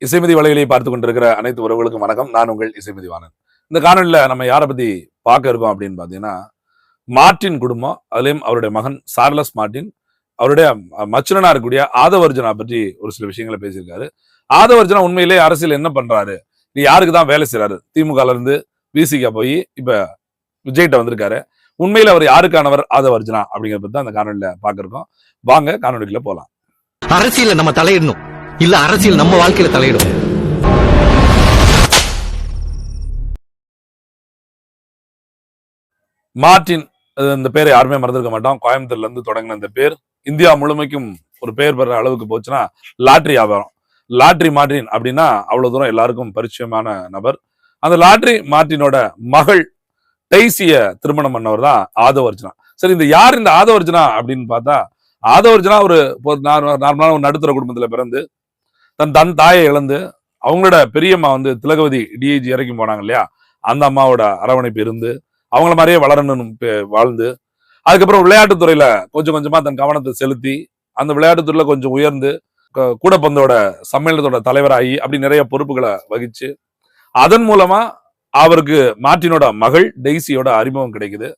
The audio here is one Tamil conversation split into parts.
இசைமதி வலைகளை பார்த்து கொண்டிருக்கிற அனைத்து உறவுகளுக்கும் வணக்கம். நான் உங்கள் இசைமதி வாணன். இந்த காணொலியில நம்ம யாரை பத்தி பார்க்க இருக்கோம் அப்படின்னு பாத்தீங்கன்னா, மார்ட்டின் குடும்பம், அதுலயும் அவருடைய மகன் சார்லஸ் மார்ட்டின், அவருடைய மச்சுனனா இருக்கக்கூடிய ஆதவர்ஜனா பற்றி ஒரு சில விஷயங்களை பேசியிருக்காரு. ஆதவர்ஜனா உண்மையிலே அரசியல் என்ன பண்றாரு, நீ யாருக்கு தான் வேலை செய்யறாரு, திமுக இருந்து விசிகா போய் இப்ப விஜய்கிட்ட வந்திருக்காரு. உண்மையில அவர் யாருக்கானவர் ஆதவர்ஜனா அப்படிங்கிறத பத்தி தான் அந்த காணொலியில பார்க்க இருக்கோம். வாங்க காணொலிக்குள்ள போலாம். அரசியல நம்ம தலையிடணும், இல்ல அரசியல் நம்ம வாழ்க்கையில தலையிடும். மார்ட்டின், இந்த பேரை யாருமே மறந்துருக்க மாட்டோம். கோயம்புத்தூர்ல இருந்து தொடங்கின இந்த பேர் இந்தியா முழுமைக்கும் ஒரு பெயர் பெற அளவுக்கு போச்சுன்னா லாட்ரி வியாபாரம். லாட்ரி மார்ட்டின் அப்படின்னா அவ்வளவு தூரம் எல்லாருக்கும் பரிச்சயமான நபர். அந்த லாட்ரி மார்ட்டினோட மகள் டெய்சிய திருமணம் பண்ணவர் தான் ஆதவர்ஜனா. சரி, இந்த யார் இந்த ஆதவர்ஜனா அப்படின்னு பார்த்தா, ஆதவர்ஜனா ஒரு நார்மலான ஒரு நடுத்தர குடும்பத்துல பிறந்து தன் தாயை இழந்து அவங்களோட பெரியம்மா திலகவதி டிஐஜி இறக்கி போனாங்க இல்லையா, அந்த அம்மாவோட அரவணைப்பு இருந்து அவங்கள மாதிரியே வளரணும்னு வாழ்ந்து, அதுக்கப்புறம் விளையாட்டுத்துறையில கொஞ்சம் கொஞ்சமா தன் கவனத்தை செலுத்தி அந்த விளையாட்டுத்துறையில கொஞ்சம் உயர்ந்து கூடப்பந்தோட சம்மேளனத்தோட தலைவராகி அப்படி நிறைய பொறுப்புகளை வகிச்சு, அதன் மூலமா அவருக்கு மார்ட்டினோட மகள் டெய்சியோட அறிமுகம் கிடைக்குது.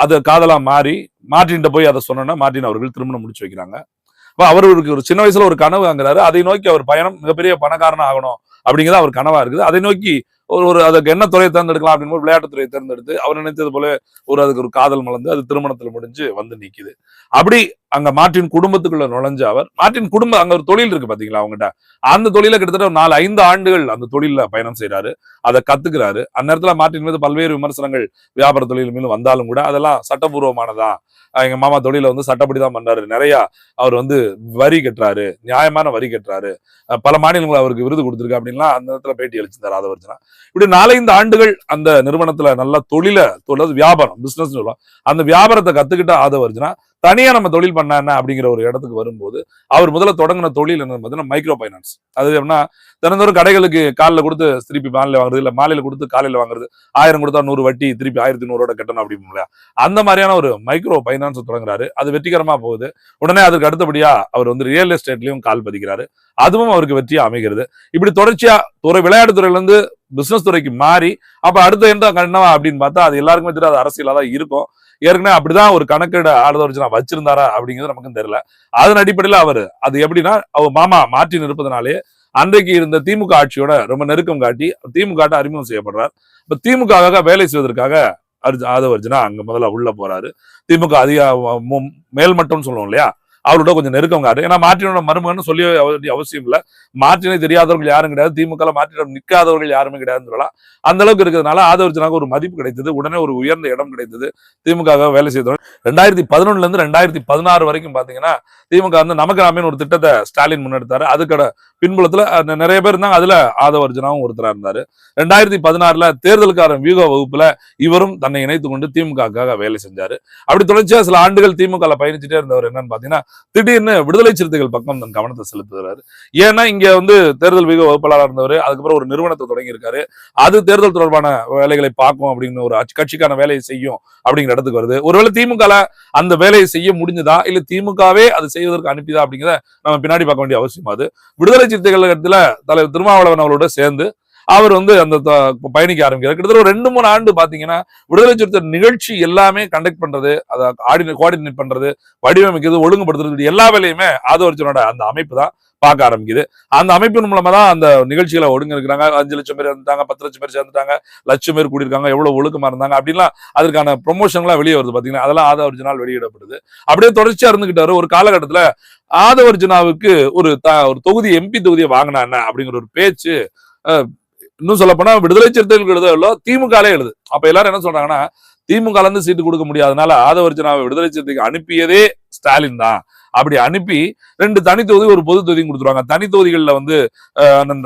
அது காதலா மாறி மார்ட்டின் போய் அதை சொன்னா மார்ட்டின் அவர்கள் திருமணம் முடிச்சு வைக்கிறாங்க. அவருக்கு ஒரு சின்ன வயசுல ஒரு கனவு வாங்குறாரு. அதை நோக்கி அவர் பயணம் மிகப்பெரிய பணக்காரன் ஆகணும் அப்படிங்கிறது அவர் கனவா இருக்குது. அதை நோக்கி ஒரு அதுக்கு என்ன துறையை தேர்ந்தெடுக்கலாம் அப்படின்னு விளையாட்டுத்துறையை தேர்ந்தெடுத்து அவர் நினைத்தது போல அதுக்கு ஒரு காதல் மலர்ந்து அது திருமணத்துல முடிஞ்சு நிக்குது. அப்படி அங்க மார்ட்டின் குடும்பத்துக்குள்ள நுழைஞ்ச அவர், மார்ட்டின் குடும்பம் அங்க ஒரு தொழில் இருக்கு பாத்தீங்களா அவங்ககிட்ட, அந்த தொழில கிட்டத்தட்ட ஒரு 4-5 ஆண்டுகள் அந்த தொழில பயணம் செய்யறாரு, அதை கத்துக்கிறாரு. அந்த நேரத்துல மார்ட்டின் மீது பல்வேறு விமர்சனங்கள் வியாபார தொழில் மீது வந்தாலும் கூட அதெல்லாம் சட்டபூர்வமானதா, எங்க மாமா தொழில சட்டப்படிதான் பண்றாரு, நிறைய அவர் வரி கட்டுறாரு, நியாயமான வரி கட்டுறாரு, பல மாநிலங்கள் அவருக்கு விருது கொடுத்திருக்கு அப்படின்லாம் அந்த நேரத்துல பேட்டி அளிச்சிருந்தார் ஆதவர்ஜனா. இப்படி 4-5 ஆண்டுகள் அந்த நிறுவனத்துல நல்ல வியாபாரம் பிசினஸ் அந்த வியாபாரத்தை கத்துக்கிட்ட ஆதவர்ஜனா தனியா நம்ம தொழில் பண்ண என்ன அப்படிங்கிற ஒரு இடத்துக்கு வரும்போது அவர் முதல்ல தொடங்கின தொழில் என்ன பார்த்தீங்கன்னா மைக்ரோ பைனான்ஸ். அது எப்படின்னா, தினந்தோறும் கடைகளுக்கு காலில் கொடுத்து திருப்பி மாலையில வாங்குறது, இல்ல மாலையில கொடுத்து காலையில வாங்குறது, 1000 கொடுத்தா 100 வட்டி, திருப்பி 1100 கட்டணும் அப்படின்னு அந்த மாதிரியான ஒரு மைக்ரோ பைனான்ஸ் தொடங்குறாரு. அது வெற்றிகரமா போகுது. உடனே அதுக்கு அடுத்தபடியா அவர் ரியல் எஸ்டேட்லயும் கால் பதிக்கிறாரு. அதுவும் அவருக்கு வெற்றியா அமைகிறது. இப்படி தொடர்ச்சியா விளையாட்டு துறையில இருந்து பிசினஸ் துறைக்கு மாறி அப்ப அடுத்த எந்த கண்ணவா அப்படின்னு பார்த்தா அது எல்லாருக்குமே தெரியாது, அரசியலா தான் இருக்கும். ஏற்கனவே அப்படிதான் ஒரு கணக்கெடு ஆதவர்ஜனா வச்சிருந்தாரா அப்படிங்கிறது நமக்கும் தெரியல. அதன் அடிப்படையில் அவர் அது எப்படின்னா, அவர் மாமா மார்ட்டின் இருப்பதனாலே அன்றைக்கு இருந்த திமுக ஆட்சியோட ரொம்ப நெருக்கம் காட்டி திமுக அறிமுகம் செய்யப்படுறார். இப்ப திமுக வேலை செய்வதற்காக ஆதவர்ஜனா அங்க முதல்ல உள்ள போறாரு. திமுக மேல்மட்டம் சொல்லுவோம் இல்லையா, அவரோட கொஞ்சம் நெருக்கம் காட்டு. ஏன்னா மார்ட்டினோட மருமகன் சொல்லி அவசியம் இல்லை. மார்ட்டினை தெரியாதவர்கள் யாரும் கிடையாது, திமுக மார்ட்டினம் நிற்காதவர்கள் யாருமே கிடையாதுன்னு சொல்லலாம். அந்த அளவுக்கு இருக்கிறதுனால ஆதவர்ஜனாவுக்கு ஒரு மதிப்பு கிடைத்தது, உடனே ஒரு உயர்ந்த இடம் கிடைத்தது. திமுக வேலை செய்தவங்க 2011 இருந்து 2016 வரைக்கும் பாத்தீங்கன்னா திமுக நமக்கு நாமே ஒரு திட்டத்தை ஸ்டாலின் முன்னெடுத்தாரு. அதுக்கட பின்புலத்துல நிறைய பேர் இருந்தாங்க, அதுல ஆதவர்ஜனாவும் ஒருத்தரா இருந்தாரு. 2016 தேர்தலுக்கான வியூக வகுப்புல இவரும் தன்னை இணைத்துக் கொண்டு திமுக வேலை செஞ்சாரு. அப்படி தொடர்ச்சியா சில ஆண்டுகள் திமுக பயணிச்சுட்டே இருந்தவர் என்னன்னு பாத்தீங்கன்னா, திடீர்னு விடுதலை சிறுத்தைகள் பக்கம் தன் கவனத்தை செலுத்துகிறாரு. ஏன்னா இங்க தேர்தல் வியூக வகுப்பாளராக இருந்தவர், அதுக்கப்புறம் ஒரு நிறுவனத்தை தொடங்கி இருக்காரு. அது தேர்தல் தொடர்பான வேலைகளை பார்க்கும் அப்படின்னு ஒரு கட்சிக்கான வேலையை செய்யும் அப்படிங்கிற இடத்துக்கு வருது. ஒருவேளை திமுக அந்த வேலையை செய்ய முடிஞ்சதா, இல்ல திமுகவே அது செய்வதற்கு அனுப்பிதா அப்படிங்கிறத நம்ம பின்னாடி பார்க்க வேண்டிய அவசியம். அது விடுதலை சிறுத்தைகள் இடத்துல தலைவர் திருமாவளவன் அவரோட சேர்ந்து அவர் அந்த பயணிக்க ஆரம்பிக்கிறார். கிட்டத்தட்ட ஒரு 2-3 ஆண்டு பாத்தீங்கன்னா விடுதலை சிறுத்தை நிகழ்ச்சி எல்லாமே கண்டக்ட் பண்றது, அதை கோஆர்டினேட் பண்றது, வடிவமைக்கிறது, ஒழுங்குபடுத்துறது, எல்லா வேலையுமே ஆதவர்ஜனோட அந்த அமைப்பு தான் பார்க்க ஆரம்பிக்குது. அந்த அமைப்பின் மூலமா தான் அந்த நிகழ்ச்சிகளை ஒழுங்கு இருக்கிறாங்க. 5 லட்சம் பேர் இருந்துட்டாங்க, 10 லட்சம் பேர் சேர்ந்துட்டாங்க, லட்சம் பேர் கூடியிருக்காங்க, எவ்வளவு ஒழுக்கமா இருந்தாங்க அப்படின்லாம் அதற்கான ப்ரொமோஷன்லாம் வெளியே வருது பாத்தீங்கன்னா, அதெல்லாம் ஆதவர்ஜனால் வெளியிடப்படுது. அப்படியே தொடர்ச்சியா இருந்துகிட்டாரு. ஒரு காலகட்டத்துல ஆதவர்ஜனாவுக்கு ஒரு தொகுதி எம்பி தொகுதியை வாங்கினா என்ன அப்படிங்கிற ஒரு பேச்சு, இன்னும் சொல்ல போனா விடுதலை சிறுத்தைகளுக்கு எழுத திமுக எழுது. அப்ப எல்லாரும் என்ன சொல்றாங்கன்னா, திமுக இருந்து சீட்டு கொடுக்க முடியாதனால ஆதவர்ஜனாவை விடுதலை சிறுத்தைக்கு அனுப்பியதே ஸ்டாலின் தான். அப்படி அனுப்பி 2 தனி தொகுதி ஒரு பொது தொகுதியும் கொடுத்துருவாங்க. தனி தொகுதிகளில்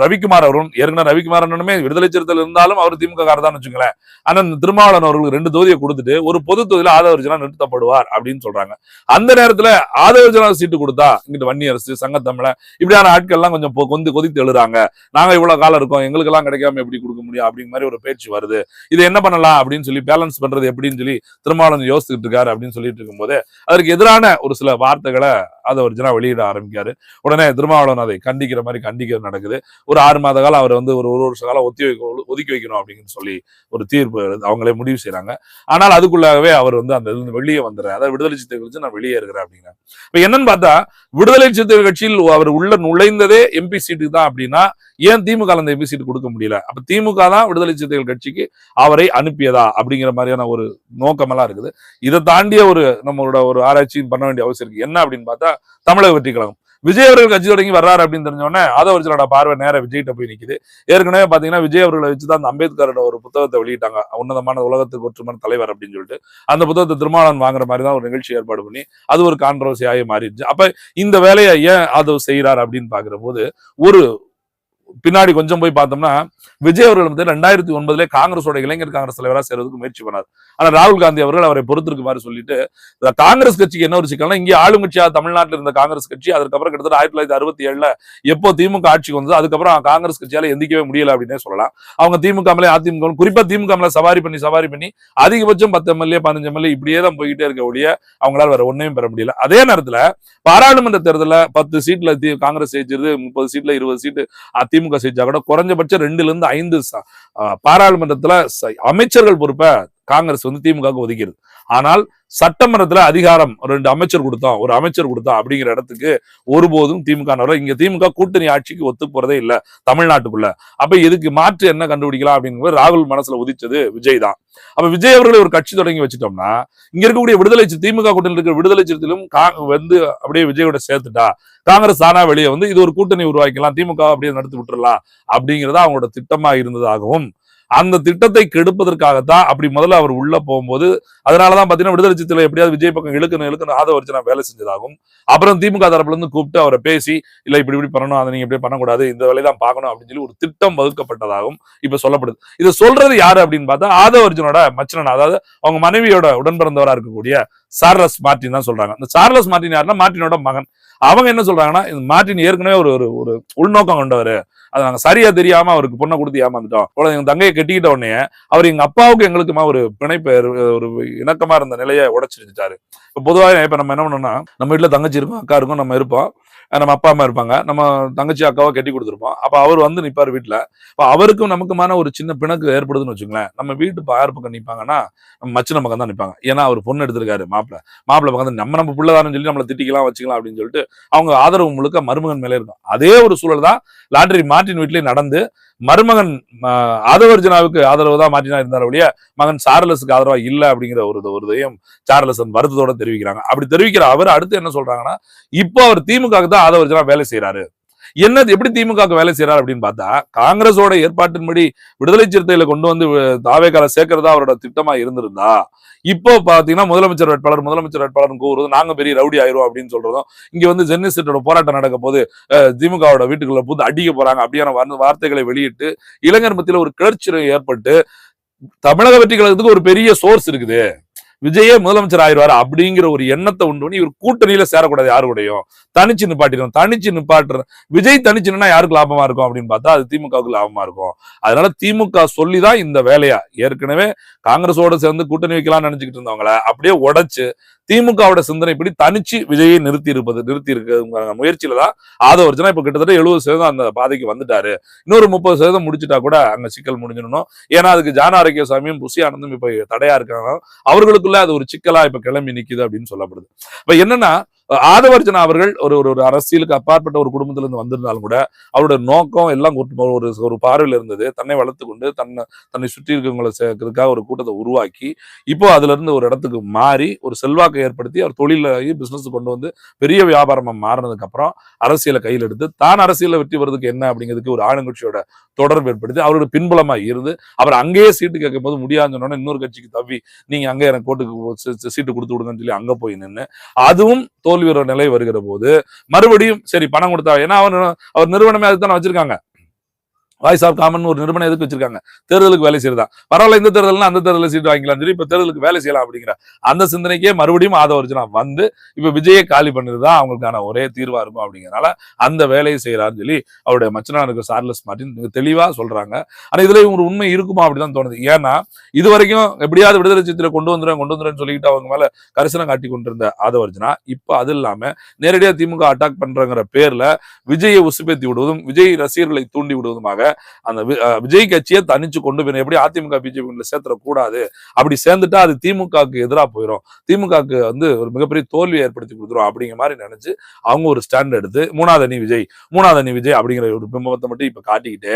ரவிக்குமார் அவரும், ஏற்கனவே ரவிக்குமார் அண்ணனுமே விடுதலை சிறுத்தையில் இருந்தாலும் அவர் திமுக தான் வச்சுங்களேன். அண்ணன் திருமாவளவன் அவர்களுக்கு 2 தொகுதியை கொடுத்துட்டு ஒரு பொது தொகுதியில ஆதவர்ஜனா நிறுத்தப்படுவார் அப்படின்னு சொல்றாங்க. அந்த நேரத்துல ஆதவர்ஜனா சீட்டு கொடுத்தா இங்கிட்டு வன்னியரசு, சங்கத்தமிழன் இப்படியான ஆட்கள் எல்லாம் கொஞ்சம் கொதித்து எழுறாங்க. நாங்க இவ்வளவு காலம் இருக்கோம், எங்களுக்கு எல்லாம் கிடைக்காம எப்படி கொடுக்க முடியும் அப்படிங்கிற மாதிரி ஒரு பேச்சு வருது. இது என்ன பண்ணலாம் அப்படின்னு சொல்லி பேலன்ஸ் பண்றது எப்படின்னு சொல்லி திருமாவளவன் யோசிச்சுட்டு இருக்காரு அப்படின்னு சொல்லிட்டு இருக்கும்போது அதற்கு எதிரான ஒரு சில வார்த்தைகளை ஆதவர்ஜனா வெளியிட ஆரம்பிக்காரு. உடனே திருமாவளவன் அதை கண்டிக்கிற மாதிரி கண்டிக்க நடக்குது. ஒரு 6 மாத காலம் அவர் வந்து ஒரு வருஷ காலம் ஒதுக்கி வைக்கணும் அப்படின்னு சொல்லி ஒரு தீர்ப்பு அவங்களே முடிவு செய்யறாங்க. ஆனால் அதுக்குள்ளாகவே அவர் வந்து அந்த வெளியே வந்துடுறாரு. அதாவது விடுதலை சிறுத்தைகள் கட்சி நான் வெளியே இருக்கிறேன் அப்படிங்கிற. இப்ப என்னன்னு பார்த்தா விடுதலை சிறுத்தைகள் கட்சியில் அவர் உள்ள நுழைந்ததே எம்பி சீட்டுக்கு தான் அப்படின்னா ஏன் திமுக அந்த எம்பி சீட்டு கொடுக்க முடியல? அப்ப திமுக தான் விடுதலை சிறுத்தைகள் கட்சிக்கு அவரை அனுப்பியதா அப்படிங்கிற மாதிரியான ஒரு நோக்கமெல்லாம் இருக்குது. இதை தாண்டிய ஒரு நம்மளோட ஒரு ஆராய்ச்சியும் பண்ண வேண்டிய அவசியம் இருக்கு. என்ன அப்படின்னு பார்த்தா தமிழக வெற்றி கழகம் விஜய் அவர்கள் கட்சி தொடங்கி வர்றாரு அப்படின்னு தெரிஞ்சோடனே ஆதவர்ஜனோட பார்வை நேரம் விஜய்கிட்ட போய் நிக்குது. ஏற்கனவே பாத்தீங்கன்னா விஜய் அவர்களை வச்சுதான் அந்த அம்பேத்கரோட ஒரு புத்தகத்தை வெளியிட்டாங்க, உன்னதமான உலகத்துக்கு ஒற்றுமான தலைவர் அப்படின்னு சொல்லிட்டு. அந்த புத்தகத்தை திருமாவளவன் வாங்குற மாதிரி தான் ஒரு நிகழ்ச்சி ஏற்பாடு பண்ணி அது ஒரு கான்ட்ரவர்சியாகி மாறிடுச்சு. அப்ப இந்த வேலையை ஏன் ஆதவ் செய்யறாரு அப்படின்னு பாக்குற போது ஒரு பின்னாடி கொஞ்சம் போய் பார்த்தோம்னா விஜய் அவர்கள் வந்து 2009 காங்கிரஸோட இளைஞர் காங்கிரஸ் தலைவராக சேர்றதுக்கு முயற்சி பண்ணார். ஆனா ராகுல் காந்தி அவர்கள் அவரை பொறுத்திருக்கு மாதிரி சொல்லிட்டு காங்கிரஸ் கட்சிக்கு என்ன ஒரு சிக்கல்னா இங்கே ஆளுங்கட்சியா தமிழ்நாட்டில் இருந்த காங்கிரஸ் கட்சி அதுக்கப்புறம் கிட்டத்தட்ட 1967 எப்போ திமுக ஆட்சிக்கு வந்தது அதுக்கப்புறம் காங்கிரஸ் கட்சியால எந்திக்கவே முடியல அப்படின்னே சொல்லலாம். அவங்க திமுக மேலே அதிமுக குறிப்பா திமுக மேலே சவாரி பண்ணி அதிகபட்சம் 10 எம்எல்ஏ 15 எம்எல்ஏ இப்படியே தான் போய்கிட்டே இருக்க ஒழிய அவங்களால வேற ஒன்னையும் பெற முடியல. அதே நேரத்துல பாராளுமன்ற தேர்தலில் 10 சீட்ல காங்கிரஸ் ஜெயிச்சிருது, 30 சீட்ல 20 சீட்டு திமுக ஜெயிச்சா கூட குறைஞ்சபட்சம் 2 to 5 பாராளுமன்றத்துல அமைச்சர்கள் பொறுப்பை காங்கிரஸ் வந்து திமுக ஒதுக்கிறது. ஆனால் சட்டமன்றத்துல அதிகாரம் 2 அமைச்சர் கொடுத்தோம், ஒரு அமைச்சர் கொடுத்தோம் அப்படிங்கிற இடத்துக்கு ஒருபோதும் திமுக இங்க திமுக கூட்டணி ஆட்சிக்கு ஒத்து போறதே இல்ல தமிழ்நாட்டுக்குள்ள. அப்ப இதுக்கு மாற்று என்ன கண்டுபிடிக்கலாம் அப்படின்னு ராகுல் மனசுல உதிச்சது விஜய் தான். அப்ப விஜய் அவர்களை ஒரு கட்சி தொடங்கி வச்சுட்டோம்னா இங்க இருக்கக்கூடிய விடுதலை திமுக கூட்டணியில் இருக்கிற விடுதலை சிறுத்தைகளும் வந்து அப்படியே விஜயோட சேர்த்துட்டா காங்கிரஸ் தானா வெளியே வந்து இது ஒரு கூட்டணி உருவாக்கலாம், திமுக அப்படியே நடத்தி விட்டுறலாம் அப்படிங்கிறதா அவங்களோட திட்டமா இருந்ததாகவும் அந்த திட்டத்தை கெடுப்பதற்காகத்தான் அப்படி முதல்ல அவர் உள்ள போகும்போது அதனாலதான் பாத்தீங்கன்னா விடுதலை சிறுத்தைகளை எப்படியாவது விஜய் பக்கம் இழுக்கணும் ஆதவர்ஜனா வேலை செஞ்சதாகும். அப்புறம் திமுக தரப்புல இருந்து கூப்பிட்டு அவரை பேசி இல்ல இப்படி பண்ணணும், அதை நீங்க இப்படி பண்ணக்கூடாது, இந்த வேலையை தான் பார்க்கணும் அப்படின்னு சொல்லி ஒரு திட்டம் வகுக்கப்பட்டதாகவும் இப்ப சொல்லப்படுது. இதை சொல்றது யாரு அப்படின்னு பார்த்தா ஆதவர்ஜனோட மச்சனன், அதாவது அவங்க மனைவியோட உடன் பிறந்தவரா இருக்கக்கூடிய சார்லஸ் மார்டின் தான் சொல்றாங்க. இந்த சார்லஸ் மார்டின் யாருன்னா மார்டினோட மகன். அவங்க என்ன சொல்றாங்கன்னா மார்டின் ஏற்கனவே ஒரு உள்நோக்கம் கொண்டவர், அது நாங்க சரியா தெரியாம அவருக்கு பொண்ணை கொடுத்து ஏமாந்துட்டோம், எங்க தங்கையை கட்டிக்கிட்ட உடனே அவர் எங்க அப்பாவுக்கு எங்களுக்குமா ஒரு பிணைப்பு ஒரு இணக்கமா இருந்த நிலையை உடைச்சிருச்சாரு. இப்ப பொதுவாக இப்ப நம்ம என்ன பண்ணோம்னா நம்ம வீட்டுல தங்கச்சி இருக்கும், அக்கா இருக்கும், நம்ம இருப்போம், நம்ம அப்பா அம்மா இருப்பாங்க, நம்ம தங்கச்சி அக்காவை கட்டி கொடுத்துருப்போம். அப்ப அவர் வந்து நிப்பாரு வீட்டுல. இப்ப அவருக்கும் நமக்குமான ஒரு சின்ன பிணக்கு ஏற்படுதுன்னு வச்சுங்களேன். நம்ம வீட்டு யார் பக்கம் நிப்பாங்கன்னா நம்ம மச்சின பக்கம் தான் நிப்பாங்க. ஏன்னா அவர் பொண்ணு எடுத்திருக்காரு, மாப்பிள்ளை பக்கம் நம்ம பிள்ளைதான்னு சொல்லி நம்மளை திட்டிக்கலாம் வச்சுக்கலாம் அப்படின்னு சொல்லிட்டு அவங்க ஆதரவு முழுக்க மருமகன் மேலே இருக்கும். அதே ஒரு சூழல் தான் லாட்ரி மார்டின் வீட்லயே நடந்து மருமகன் ஆதவர்ஜனாவுக்கு ஆதரவு தான் மார்டினா இருந்தார் ஒழிய மகன் சார்லஸுக்கு ஆதரவா இல்ல அப்படிங்கிற ஒரு இதையும் சார்லஸ் வருத்தத்தோட தெரிவிக்கிறாங்க. அப்படி தெரிவிக்கிற அவர் அடுத்து என்ன சொல்றாங்கன்னா இப்போ அவர் திமுக தான் ஆதவர்ஜனா வேலை செய்யறாரு. என்னது எப்படி திமுக வேலை செய்யறாரு அப்படின்னு பார்த்தா காங்கிரஸோட ஏற்பாட்டின்படி விடுதலை சிறுத்தைகளை கொண்டு வந்து தாவேக்கால சேர்க்கிறதா அவரோட திட்டமா இருந்திருந்தா இப்போ பாத்தீங்கன்னா முதலமைச்சர் வேட்பாளர் கூறுறது நாங்க பெரிய ரவுடி ஆயிரும் அப்படின்னு சொல்றதும், இங்க வந்து ஜெர்னலிஸ்டோட போராட்டம் நடக்க போது திமுகவோட வீட்டுக்குள்ள புது அடிக்க போறாங்க அப்படியான வார்த்தைகளை வெளியிட்டு இளைஞர் மத்தியில ஒரு கிளர்ச்சி ஏற்பட்டு தமிழக வெற்றி கழகத்துக்கு ஒரு பெரிய சோர்ஸ் இருக்குது, விஜயே முதலமைச்சர் ஆயிடுவாரு அப்படிங்கிற ஒரு எண்ணத்தை உண்டு பண்ணி இவர் கூட்டணியில சேரக்கூடாது, யாரு கூடயும் தனிச்சு நிப்பாட்டுற விஜய் தனிச்சுன்னா யாருக்கு லாபமா இருக்கும் அப்படின்னு பார்த்தா அது திமுகவுக்கு லாபமா இருக்கும். அதனால திமுக சொல்லிதான் இந்த வேலையா ஏற்கனவே காங்கிரஸோட சேர்ந்து கூட்டணி வைக்கலாம்னு நினைச்சுக்கிட்டு இருந்தவங்கள அப்படியே உடைச்சு திமுகவோட சிந்தனை இப்படி தனிச்சு விஜயை நிறுத்தி இருக்க முயற்சியில தான் ஆதவர்ஜனா இப்ப கிட்டத்தட்ட 70% அந்த பாதைக்கு வந்துட்டாரு. இன்னொரு 30% முடிச்சுட்டா கூட அங்க சிக்கல் முடிஞ்சிடணும். ஏன்னா அதுக்கு ஜான ஆரோக்கியசாமியும் புசி ஆனந்தும் இப்ப தடையா இருக்காங்க, அவர்களுக்குள்ள அது ஒரு சிக்கலா இப்ப கிளம்பி நிக்குது அப்படின்னு சொல்லப்படுது. இப்ப என்னன்னா ஆதவர்ஜனா அவர்கள் ஒரு அரசியலுக்கு அப்பாற்பட்ட ஒரு குடும்பத்துல இருந்து வந்திருந்தாலும் கூட அவருடைய நோக்கம் எல்லாம் ஒரு பார்வையில் இருந்தது, தன்னை வளர்த்து கொண்டு தன்னை சுற்றி இருக்கவங்களை சேர்க்கறதுக்காக ஒரு கூட்டத்தை உருவாக்கி இப்போ அதுல இருந்து ஒரு இடத்துக்கு மாறி ஒரு செல்வாக்கை ஏற்படுத்தி அவர் தொழிலாகி பிசினஸ் கொண்டு வந்து பெரிய வியாபாரமா மாறினதுக்கு அப்புறம் அரசியலை கையில் எடுத்து தான் அரசியல வெற்றி வருவதற்கு என்ன அப்படிங்கிறதுக்கு ஒரு ஆளுங்கட்சியோட தொடர்பு ஏற்படுத்தி அவரோட பின்புலமா இருந்து அவர் அங்கேயே சீட்டு கேட்கும் போது முடியாதுன்னு சொன்னோன்னா இன்னொரு கட்சிக்கு தவி நீங்க அங்கே எனக்கு கோட்டுக்கு சீட்டு கொடுத்து விடுங்கன்னு சொல்லி அங்க போய் நின்று அதுவும் தோல்வி வர நிலை வருகிற போது மறுபடியும் சரி பணம் கொடுத்தா, ஏன்னா அவர் நிறுவனமே அதுதானே வச்சிருக்காங்க, வாய்ஸ் ஆஃப் காமன் ஒரு நிறுவனம் எதுக்கு வச்சிருக்காங்க? தேர்தலுக்கு வேலை செய்யறதா? பரவாயில்ல, இந்த தேர்தல்னா அந்த தேர்தலில் சீட்டு வாங்கிக்கலாம் சொல்லி இப்ப தேர்தலுக்கு வேலை செய்யலாம் அப்படிங்கிற அந்த சிந்தனைக்கே மறுபடியும் ஆதவர்ஜனா வந்து இப்ப விஜயை காலி பண்ணதுதான் அவங்களுக்கான ஒரே தீர்வா இருக்கும் அப்படிங்கிறனால அந்த வேலையை செய்யறாருன்னு சொல்லி அவருடைய மச்சனாருக்கு சார்லஸ் மார்டின் மிக தெளிவா சொல்றாங்க. ஆனா இதுல ஒரு உண்மை இருக்குமா அப்படிதான் தோணுது. ஏன்னா இது வரைக்கும் எப்படியாவது விடுதலை சித்திரை கொண்டு வந்துடுறேன்னு சொல்லிட்டு அவங்க மேல கரிசனம் காட்டி கொண்டிருந்த ஆதவர்ஜனா இப்ப அது இல்லாம நேரடியா திமுக அட்டாக் பண்றங்கிற பேர்ல விஜயை உசுப்பேத்தி விடுவதும் விஜய் ரசிகர்களை தூண்டி விடுவதுமாக அந்த விஜய் கட்சியை தனிச்சு கொண்டு போய் எப்படி அதிமுக பிஜேபி சேர்த்துடக்கூடாது, அப்படி சேர்ந்துட்டா அது திமுகவுக்கு எதிராக போயிடும், திமுகவுக்கு வந்து ஒரு மிகப்பெரிய தோல்வி ஏற்படுத்தி கொடுத்துரும் அப்படிங்கிற மாதிரி நினைச்சு அவங்க ஒரு ஸ்டாண்ட் எடுத்து மூணாவது அணி விஜய் அப்படிங்கிற ஒரு பிம்பத்தை மட்டும் இப்ப காட்டிக்கிட்டு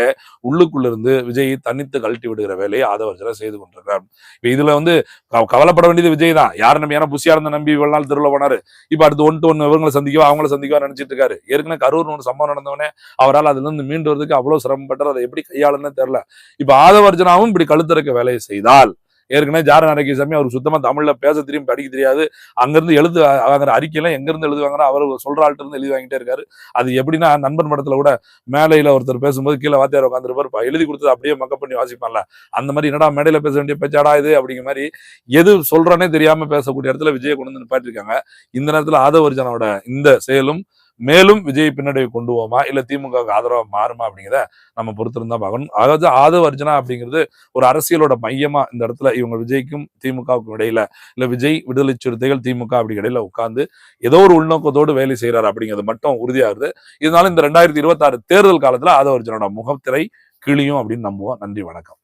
உள்ளுக்குள்ள இருந்து விஜய் தனித்து கழட்டி விடுகிற வேலையை ஆதவர்ஜனா செய்து கொண்டிருக்கிறார். இப்ப இதுல வந்து கவலைப்பட வேண்டியது விஜய் தான். யார் நம்பி, ஏன்னா புசியா இருந்த நம்பி இவ்வளவு நாள் திருவிழா போனாரு, இப்ப அடுத்து 1 to 1 இவங்களை சந்திக்கவா அவங்கள சந்திக்கவா நினைச்சிட்டு இருக்காரு. ஏற்கனவே கரூர் ஒரு சம்பவம் நடந்தவனே அவரால் அதுல இருந்து மீண்டு வரதுக்கு அவ்வளவு சிரமப்பட்டார். அதை எப்படி கையாளுன்னு தெரியல. இப்ப ஆதவர்ஜனாவும் இப்படி கழுத்திறக்க வேலையை செய்தால், ஏற்கனவே ஜார நாராயணசாமி அவருக்கு சுத்தமா தமிழ்ல பேச தெரியும், படிக்க தெரியாது, அங்கிருந்து எழுது வாங்குற அறிக்கையெல்லாம் எங்க இருந்து எழுதுவாங்க, அவர் சொல்ற ஆள்கிட்ட இருந்து எழுதி வாங்கிட்டே இருக்காரு. அது எப்படின்னா நண்பன் படத்துல கூட மேலையில ஒருத்தர் பேசும்போது கீழே வாத்தியார் உட்காந்துருப்பார், எழுதி கொடுத்தது அப்படியே மக்கப் பண்ணி வாசிப்பான்ல, அந்த மாதிரி என்னடா மேடையில பேச வேண்டிய பேச்சாடா இது அப்படிங்கிற மாதிரி எது சொல்றானே தெரியாம பேசக்கூடிய இடத்துல விஜயை கொண்டு வந்து நிப்பாட்டிருக்காங்க. இந்த நேரத்துல ஆதவர்ஜனாவோட இந்த செயலும் மேலும் விஜய் பின்னடைவு கொண்டு போமா இல்ல திமுகவுக்கு ஆதரவா மாறுமா அப்படிங்கிறத நம்ம பொறுத்திருந்தா பார்க்கணும். அதாவது ஆதவர்ஜனா அப்படிங்கிறது ஒரு அரசியலோட மையமா இந்த இடத்துல இவங்க விஜய்க்கும் திமுகவுக்கும் இடையில இல்ல விஜய் விடுதலை சிறுத்தைகள் திமுக அப்படி இடையில உட்கார்ந்து ஏதோ ஒரு உள்நோக்கத்தோடு வேலை செய்யறாரு அப்படிங்கிறது மட்டும் உறுதியாகுது. இதனால இந்த 2026 தேர்தல் காலத்துல ஆதவர்ஜனோட முகத்திரை கிளியும் அப்படின்னு நம்புவோம். நன்றி, வணக்கம்.